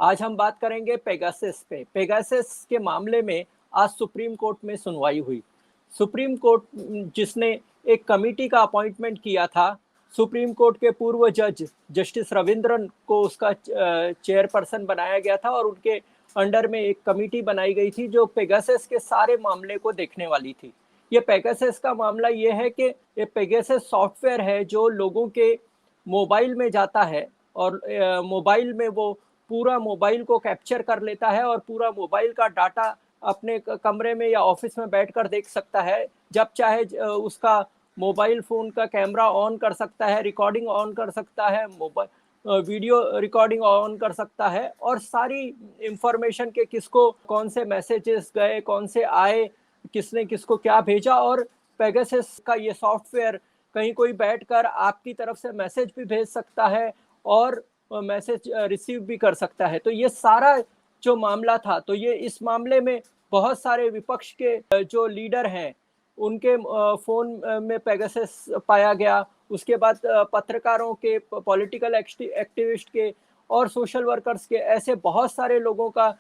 आज हम बात करेंगे पेगासस पे। पेगासस के मामले में आज सुप्रीम कोर्ट में सुनवाई हुई। सुप्रीम कोर्ट जिसने एक कमेटी का अपॉइंटमेंट किया था, सुप्रीम कोर्ट के पूर्व जज जस्टिस रविंद्रन को उसका चेयरपर्सन बनाया गया था और उनके अंडर में एक कमेटी बनाई गई थी जो पेगासस के सारे मामले को देखने वाली थी। ये पेगासस का मामला ये है कि ये पेगासस सॉफ्टवेयर है जो लोगों के मोबाइल में जाता है और मोबाइल में वो पूरा मोबाइल को कैप्चर कर लेता है और पूरा मोबाइल का डाटा अपने कमरे में या ऑफिस में बैठकर देख सकता है। जब चाहे उसका मोबाइल फोन का कैमरा ऑन कर सकता है, रिकॉर्डिंग ऑन कर सकता है, मोबाइल वीडियो रिकॉर्डिंग ऑन कर सकता है और सारी इंफॉर्मेशन के किसको कौन से मैसेजेस गए, कौन से आए, किसने किसको क्या भेजा। और पेगासस का ये सॉफ्टवेयर कहीं कोई बैठकर आपकी तरफ से मैसेज भी भेज सकता है और मैसेज रिसीव भी कर सकता है। तो ये सारा जो मामला था, तो ये इस मामले में बहुत सारे विपक्ष के जो लीडर हैं उनके फोन में पेगासस पाया गया। उसके बाद पत्रकारों के, पॉलिटिकल एक्टिविस्ट के और सोशल वर्कर्स के, ऐसे बहुत सारे लोगों का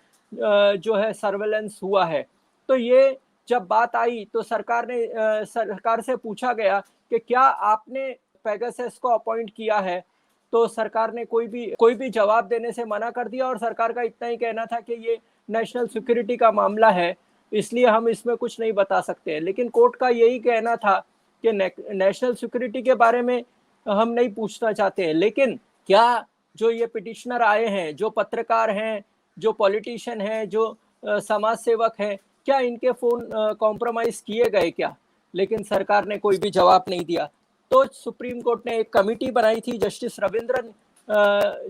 जो है सर्वेलेंस हुआ है। तो ये जब बात आई तो सरकार से पूछा गया कि क्या आपने पेगासस को अपॉइंट किया है, तो सरकार ने कोई भी जवाब देने से मना कर दिया और सरकार का इतना ही कहना था कि ये नेशनल सिक्योरिटी का मामला है, इसलिए हम इसमें कुछ नहीं बता सकते हैं। लेकिन कोर्ट का यही कहना था कि नेशनल सिक्योरिटी के बारे में हम नहीं पूछना चाहते हैं, लेकिन क्या जो ये पिटिशनर आए हैं, जो पत्रकार हैं, जो पॉलिटिशियन हैं, जो समाज सेवक हैं, क्या इनके फोन कॉम्प्रोमाइज किए गए क्या? लेकिन सरकार ने कोई भी जवाब नहीं दिया। तो सुप्रीम कोर्ट ने एक कमेटी बनाई थी, जस्टिस रविंद्रन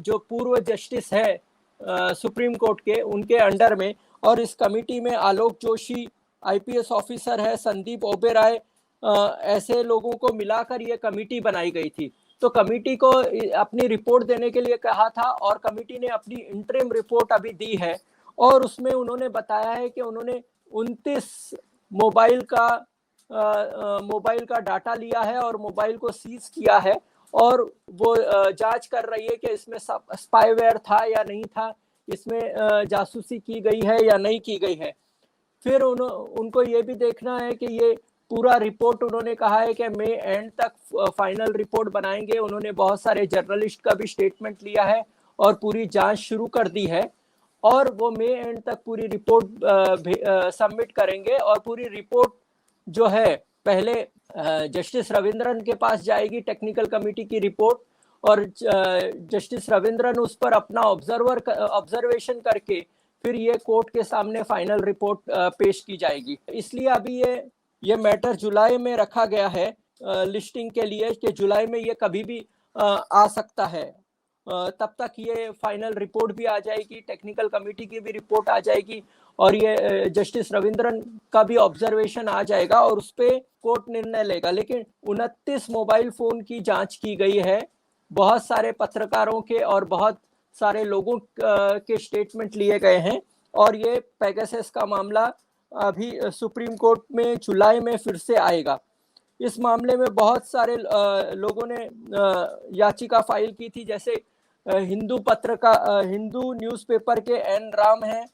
जो पूर्व जस्टिस है सुप्रीम कोर्ट के, उनके अंडर में, और इस कमेटी में आलोक जोशी आईपीएस ऑफिसर है, संदीप ओबेरॉय, ऐसे लोगों को मिलाकर ये कमेटी बनाई गई थी। तो कमेटी को अपनी रिपोर्ट देने के लिए कहा था और कमेटी ने अपनी इंटरिम रिपोर्ट अभी दी है और उसमें उन्होंने बताया है कि उन्होंने 29 मोबाइल का डाटा लिया है और मोबाइल को सीज किया है और वो जांच कर रही है कि इसमें स्पाईवेयर था या नहीं था, इसमें जासूसी की गई है या नहीं की गई है। फिर उनको ये भी देखना है कि ये पूरा रिपोर्ट, उन्होंने कहा है कि मई एंड तक फाइनल रिपोर्ट बनाएंगे। उन्होंने बहुत सारे जर्नलिस्ट का भी स्टेटमेंट लिया है और पूरी जांच शुरू कर दी है और वो मई एंड तक पूरी रिपोर्ट सबमिट करेंगे और पूरी रिपोर्ट जो है पहले जस्टिस रविंद्रन के पास जाएगी, टेक्निकल कमेटी की रिपोर्ट, और जस्टिस रविंद्रन उस पर अपना ऑब्जर्वेशन करके फिर ये कोर्ट के सामने फाइनल रिपोर्ट पेश की जाएगी। इसलिए अभी ये मैटर जुलाई में रखा गया है लिस्टिंग के लिए कि जुलाई में ये कभी भी आ सकता है। तब तक ये फाइनल रिपोर्ट भी आ जाएगी, टेक्निकल कमेटी की भी रिपोर्ट आ जाएगी और ये जस्टिस रविंद्रन का भी ऑब्जर्वेशन आ जाएगा और उस पर कोर्ट निर्णय लेगा। लेकिन 29 मोबाइल फोन की जांच की गई है, बहुत सारे पत्रकारों के और बहुत सारे लोगों के स्टेटमेंट लिए गए हैं और ये पेगासस का मामला अभी सुप्रीम कोर्ट में जुलाई में फिर से आएगा। इस मामले में बहुत सारे लोगों ने याचिका फाइल की थी, जैसे हिंदू न्यूज़पेपर के एन राम हैं,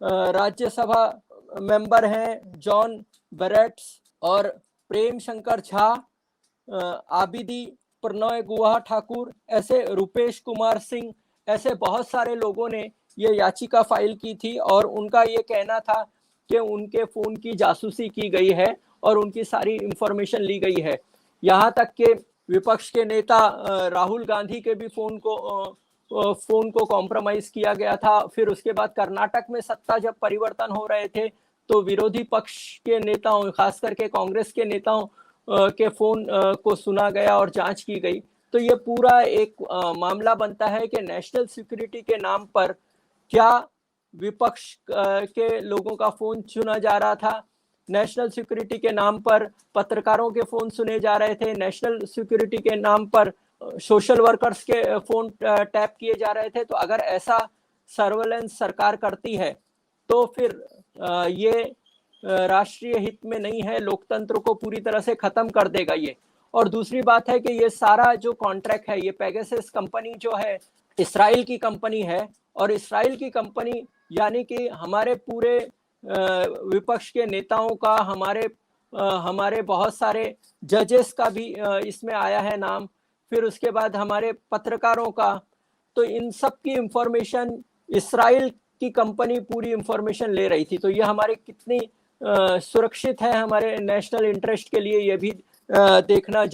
राज्यसभा मेंबर हैं जॉन बेरेट्स और प्रेम शंकर झा, आबिदी प्रणय गुहा ठाकुर, ऐसे रूपेश कुमार सिंह, ऐसे बहुत सारे लोगों ने ये याचिका फाइल की थी और उनका ये कहना था कि उनके फोन की जासूसी की गई है और उनकी सारी इंफॉर्मेशन ली गई है। यहाँ तक कि विपक्ष के नेता राहुल गांधी के भी फोन को कॉम्प्रोमाइज किया गया था। फिर उसके बाद कर्नाटक में सत्ता जब परिवर्तन हो रहे थे तो विरोधी पक्ष के नेताओं, खास करके कांग्रेस के नेताओं के फोन को सुना गया और जांच की गई। तो ये पूरा एक मामला बनता है कि नेशनल सिक्योरिटी के नाम पर क्या विपक्ष के लोगों का फोन चुना जा रहा था, नेशनल सिक्योरिटी के नाम पर पत्रकारों के फोन सुने जा रहे थे, नेशनल सिक्योरिटी के नाम पर सोशल वर्कर्स के फोन टैप किए जा रहे थे। तो अगर ऐसा सर्वेलेंस सरकार करती है तो फिर ये राष्ट्रीय हित में नहीं है, लोकतंत्र को पूरी तरह से खत्म कर देगा ये। और दूसरी बात है कि ये सारा जो कॉन्ट्रैक्ट है, ये पेगासस कंपनी जो है इस्राइल की कंपनी है और इसराइल की कंपनी, यानी कि हमारे पूरे विपक्ष के नेताओं का, हमारे बहुत सारे जजेस का भी इसमें आया है नाम, फिर उसके बाद हमारे पत्रकारों का, तो इन सब की इंफॉर्मेशन इसराइल की कंपनी पूरी इंफॉर्मेशन ले रही थी। तो ये हमारे कितनी सुरक्षित है हमारे नेशनल इंटरेस्ट के लिए, ये भी देखना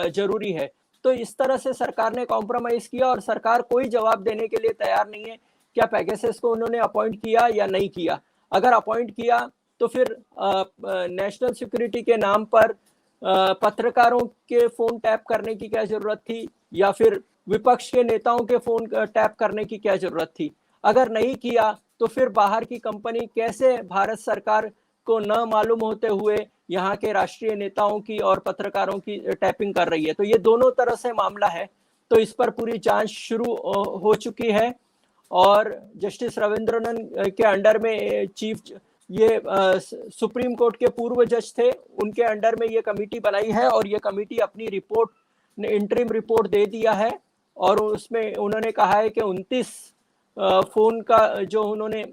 जरूरी है। तो इस तरह से सरकार ने कॉम्प्रोमाइज किया और सरकार कोई जवाब देने के लिए तैयार नहीं है क्या पेगासस को उन्होंने अपॉइंट किया या नहीं किया। अगर अपॉइंट किया तो फिर नेशनल सिक्योरिटी के नाम पर पत्रकारों के फोन टैप करने की क्या जरूरत थी, या फिर विपक्ष के नेताओं के फोन टैप करने की क्या जरूरत थी। अगर नहीं किया तो फिर बाहर की कंपनी कैसे भारत सरकार को न मालूम होते हुए यहाँ के राष्ट्रीय नेताओं की और पत्रकारों की टैपिंग कर रही है। तो ये दोनों तरह से मामला है। तो इस पर पूरी जांच शुरू हो चुकी है और जस्टिस रविंद्रन के अंडर में ये सुप्रीम कोर्ट के पूर्व जज थे, उनके अंडर में ये कमेटी बनाई है और ये कमेटी अपनी रिपोर्ट, इंटरिम रिपोर्ट दे दिया है और उसमें उन्होंने कहा है कि 29 फोन का जो उन्होंने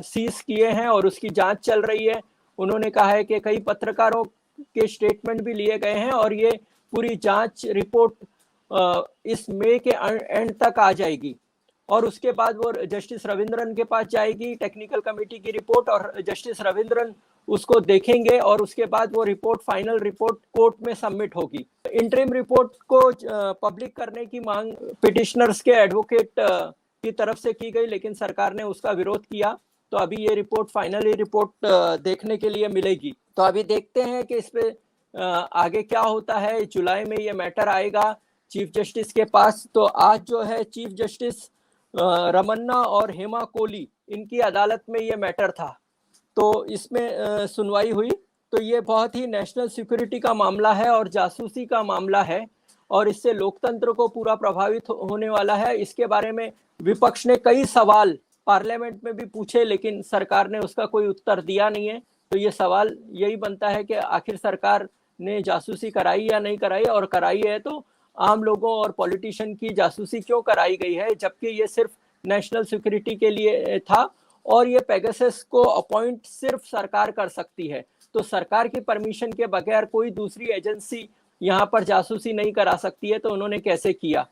सीज किए हैं और उसकी जांच चल रही है। उन्होंने कहा है कि कई पत्रकारों के स्टेटमेंट भी लिए गए हैं और ये पूरी जांच रिपोर्ट इस मई के एंड तक आ जाएगी और उसके बाद वो जस्टिस रविंद्रन के पास जाएगी, टेक्निकल कमेटी की रिपोर्ट, और जस्टिस रविंद्रन उसको देखेंगे और उसके बाद वो रिपोर्ट, फाइनल रिपोर्ट कोर्ट में सबमिट होगी। इंटरिम रिपोर्ट को पब्लिक करने की मांग पिटिशनर्स के एडवोकेट की तरफ से की गई, लेकिन सरकार ने उसका विरोध किया। तो अभी ये रिपोर्ट, फाइनली रिपोर्ट देखने के लिए मिलेगी। तो अभी देखते हैं कि इस पे आगे क्या होता है। जुलाई में ये मैटर आएगा चीफ जस्टिस के पास। तो आज जो है चीफ जस्टिस रमन्ना और हेमा कोहली, इनकी अदालत में ये मैटर था, तो इसमें सुनवाई हुई। तो ये बहुत ही नेशनल सिक्योरिटी का मामला है और जासूसी का मामला है और इससे लोकतंत्र को पूरा प्रभावित होने वाला है। इसके बारे में विपक्ष ने कई सवाल पार्लियामेंट में भी पूछे, लेकिन सरकार ने उसका कोई उत्तर दिया नहीं है। तो ये सवाल यही बनता है कि आखिर सरकार ने जासूसी कराई या नहीं कराई, और कराई है तो आम लोगों और पॉलिटिशियन की जासूसी क्यों कराई गई है, जबकि ये सिर्फ नेशनल सिक्योरिटी के लिए था और ये पेगासस को अपॉइंट सिर्फ सरकार कर सकती है। तो सरकार की परमिशन के बगैर कोई दूसरी एजेंसी यहाँ पर जासूसी नहीं करा सकती है। तो उन्होंने कैसे किया,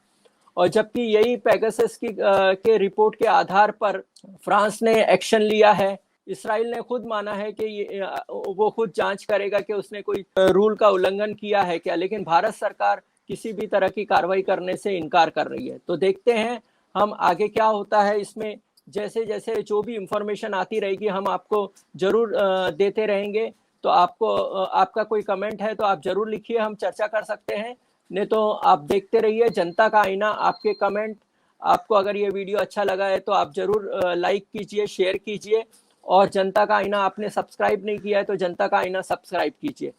और जबकि यही पेगासस के रिपोर्ट के आधार पर फ्रांस ने एक्शन लिया है। इसराइल ने खुद माना है कि वो खुद जांच करेगा कि उसने कोई रूल का उल्लंघन किया है क्या, लेकिन भारत सरकार किसी भी तरह की कार्रवाई करने से इनकार कर रही है। तो देखते हैं हम आगे क्या होता है इसमें। जैसे जैसे जो भी इंफॉर्मेशन आती रहेगी हम आपको जरूर देते रहेंगे। तो आपका कोई कमेंट है तो आप जरूर लिखिए, हम चर्चा कर सकते हैं। नहीं तो आप देखते रहिए जनता का आईना। आपके कमेंट, आपको अगर ये वीडियो अच्छा लगा है तो आप जरूर लाइक कीजिए, शेयर कीजिए, और जनता का आईना आपने सब्सक्राइब नहीं किया है तो जनता का आईना सब्सक्राइब कीजिए।